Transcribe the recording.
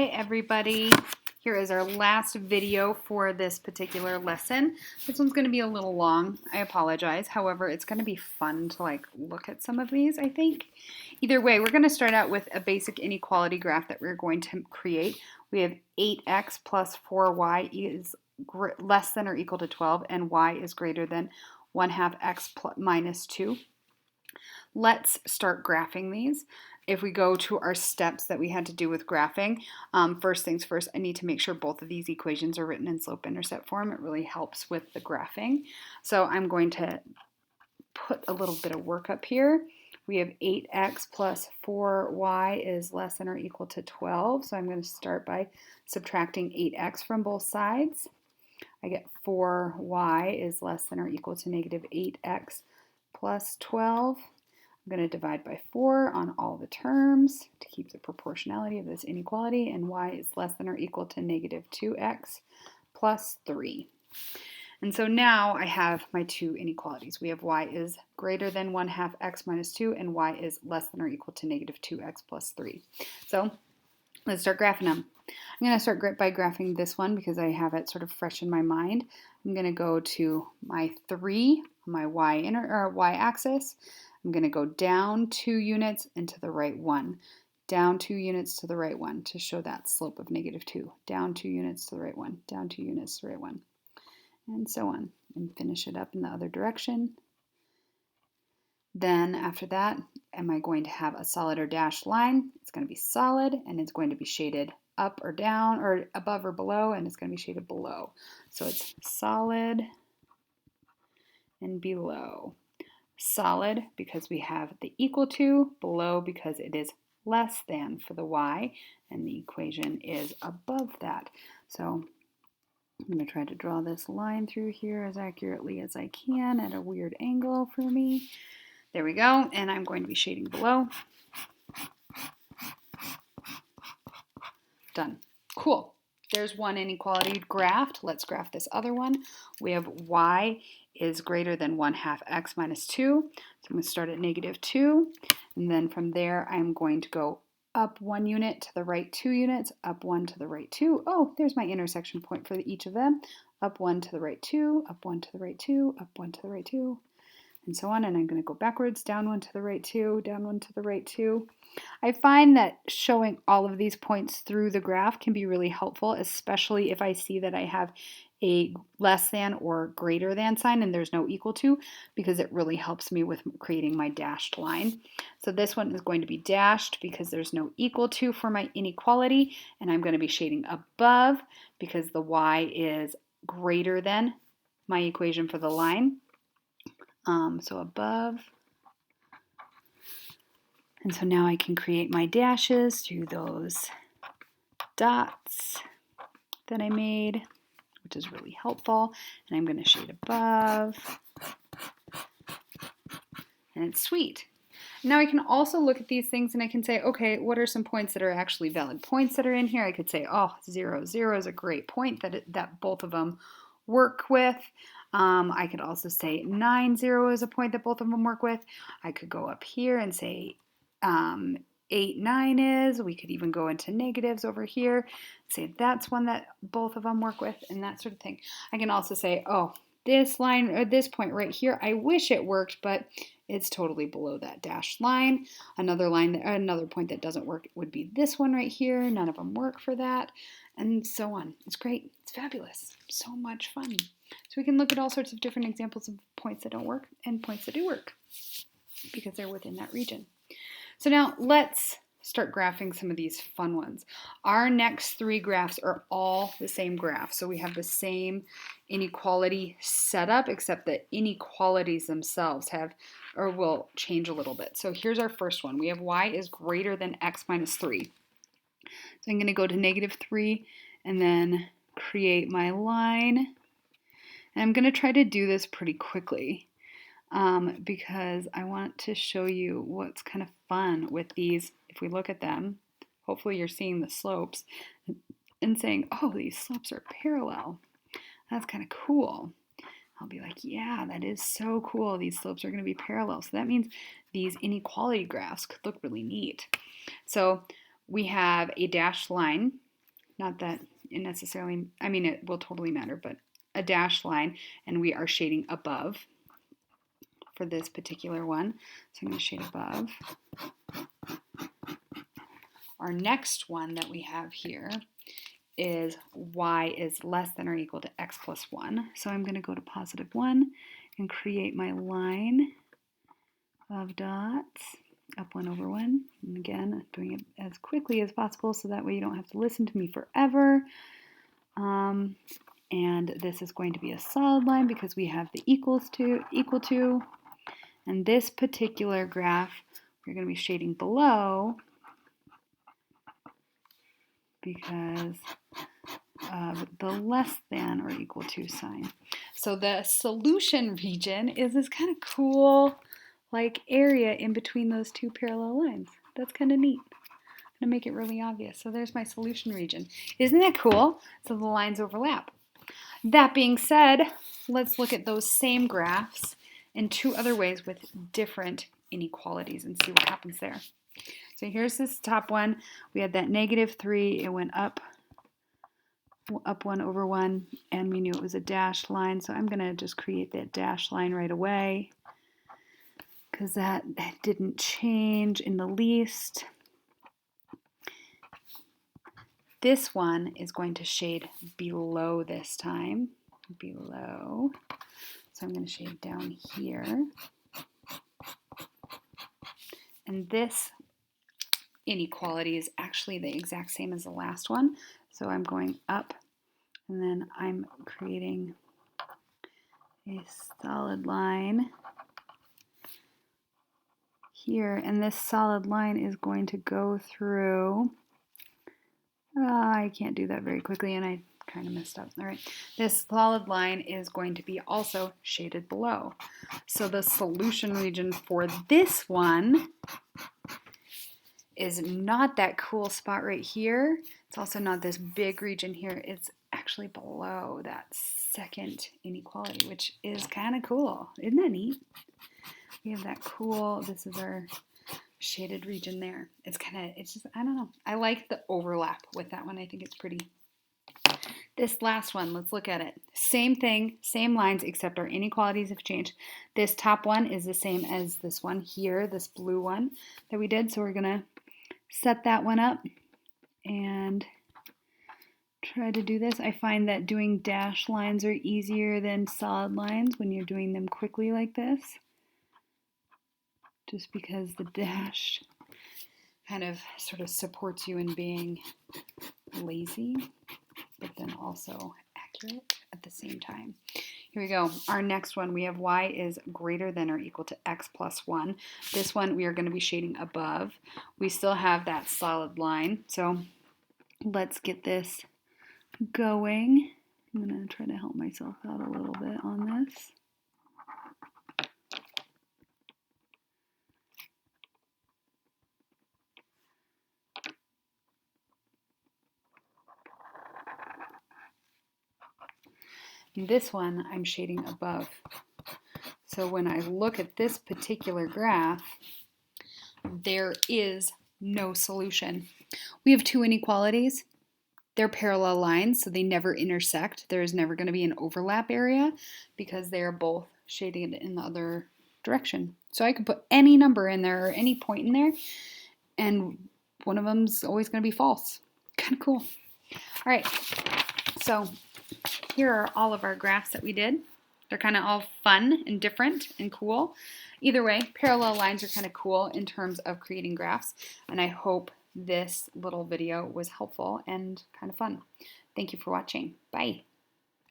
Hi everybody. Here is our last video for this particular lesson. This one's going to be a little long. I apologize. However, it's going to be fun to look at some of these, I think. Either way, we're going to start out with a basic inequality graph that we're going to create. We have 8x plus 4y is less than or equal to 12 and y is greater than 1/2 x minus 2. Let's start graphing these. If we go to our steps that we had to do with graphing, first things first, I need to make sure both of these equations are written in slope-intercept form. It really helps with the graphing. So I'm going to put a little bit of work up here. We have 8x plus 4y is less than or equal to 12. So I'm going to start by subtracting 8x from both sides. I get 4y is less than or equal to negative 8x plus 12. I'm going to divide by 4 on all the terms to keep the proportionality of this inequality, and y is less than or equal to negative 2x plus 3. And so now I have my two inequalities. We have y is greater than 1/2 x minus 2, and y is less than or equal to negative 2x plus 3. So let's start graphing them. I'm going to start by graphing this one because I have it sort of fresh in my mind. I'm going to go to my 3, my y-axis. I'm going to go down 2 units and to the right 1. Down 2 units to the right 1 to show that slope of negative 2. Down 2 units to the right 1. Down 2 units to the right 1. And so on. And finish it up in the other direction. Then after that, am I going to have a solid or dashed line? It's going to be solid and it's going to be shaded up or down or above or below, and it's going to be shaded below. So it's solid and below. Solid because we have the equal to, below because it is less than for the y, and the equation is above that. So I'm going to try to draw this line through here as accurately as I can at a weird angle for me. There we go, and I'm going to be shading below. Done. Cool. There's one inequality graphed. Let's graph this other one. We have y is greater than 1/2 x minus 2. So I'm going to start at negative 2. And then from there, I'm going to go up 1 unit to the right 2 units, up 1 to the right 2. Oh, there's my intersection point for each of them. Up 1 to the right 2, up 1 to the right 2, up 1 to the right 2, and so on. And I'm going to go backwards, down 1 to the right 2, down 1 to the right 2. I find that showing all of these points through the graph can be really helpful, especially if I see that I have a less than or greater than sign and there's no equal to, because it really helps me with creating my dashed line. So this one is going to be dashed because there's no equal to for my inequality, and I'm going to be shading above because the y is greater than my equation for the line. So above. And so now I can create my dashes through those dots that I made, which is really helpful. And I'm going to shade above. And it's sweet. Now I can also look at these things and I can say, okay, what are some points that are actually valid points that are in here? I could say, oh, 0, 0 is a great point that both of them work with. I could also say 9, 0 is a point that both of them work with. I could go up here and say 8, 9 is. We could even go into negatives over here, say that's one that both of them work with, and that sort of thing. I can also say, oh, this line or this point right here, I wish it worked, but it's totally below that dashed line. Another point that doesn't work would be this one right here. None of them work for that, and so on. It's great. It's fabulous. So much fun. So we can look at all sorts of different examples of points that don't work and points that do work because they're within that region. So now let's start graphing some of these fun ones. Our next 3 graphs are all the same graph. So we have the same inequality setup, except that inequalities themselves will change a little bit. So here's our first one. We have y is greater than x minus 3. So I'm going to go to negative 3 and then create my line. And I'm going to try to do this pretty quickly. Because I want to show you what's kind of fun with these. If we look at them, hopefully you're seeing the slopes and saying, oh, these slopes are parallel. That's kind of cool. I'll be like, yeah, that is so cool. These slopes are going to be parallel. So that means these inequality graphs could look really neat. So we have a dashed line Not that it necessarily, I mean, it will totally matter, but a dashed line, and we are shading above for this particular one. So I'm going to shade above. Our next one that we have here is y is less than or equal to x plus 1. So I'm going to go to positive 1 and create my line of dots, up 1 over 1. And again, doing it as quickly as possible so that way you don't have to listen to me forever. And this is going to be a solid line because we have the equal to. And this particular graph, we're going to be shading below because of the less than or equal to sign. So the solution region is this kind of cool like area in between those two parallel lines. That's kind of neat. I'm going to make it really obvious. So there's my solution region. Isn't that cool? So the lines overlap. That being said, let's look at those same graphs in two other ways with different inequalities and see what happens there. So here's this top one. We had that -3. It went up 1 over 1, and we knew it was a dashed line. So I'm going to just create that dashed line right away because that didn't change in the least. This one is going to shade below this time. Below. So I'm going to shade down here. And this inequality is actually the exact same as the last one. So I'm going up and then I'm creating a solid line here. And this solid line is going to go through, I can't do that very quickly and I kind of messed up. All right, this solid line is going to be also shaded below. So the solution region for this one is not that cool spot right here. It's also not this big region here. It's actually below that second inequality, which is kind of cool. Isn't that neat? We have that cool, this is our shaded region there. It's just, I don't know. I like the overlap with that one. I think it's pretty. This last one, let's look at it. Same thing, same lines, except our inequalities have changed. This top one is the same as this one here, this blue one that we did. So we're going to set that one up and try to do this. I find that doing dashed lines are easier than solid lines when you're doing them quickly like this. Just because the dash kind of sort of supports you in being lazy, but then also accurate at the same time. Here we go. Our next one, we have y is greater than or equal to x plus 1. This one we are going to be shading above. We still have that solid line, so let's get this going. I'm going to try to help myself out a little bit on this. This one I'm shading above. So when I look at this particular graph, there is no solution. We have two inequalities. They're parallel lines, so they never intersect. There is never going to be an overlap area because they are both shaded in the other direction. So I could put any number in there or any point in there, and one of them's always going to be false. Kind of cool. All right, so here are all of our graphs that we did. They're kind of all fun and different and cool. Either way, parallel lines are kind of cool in terms of creating graphs, and I hope this little video was helpful and kind of fun. Thank you for watching. Bye.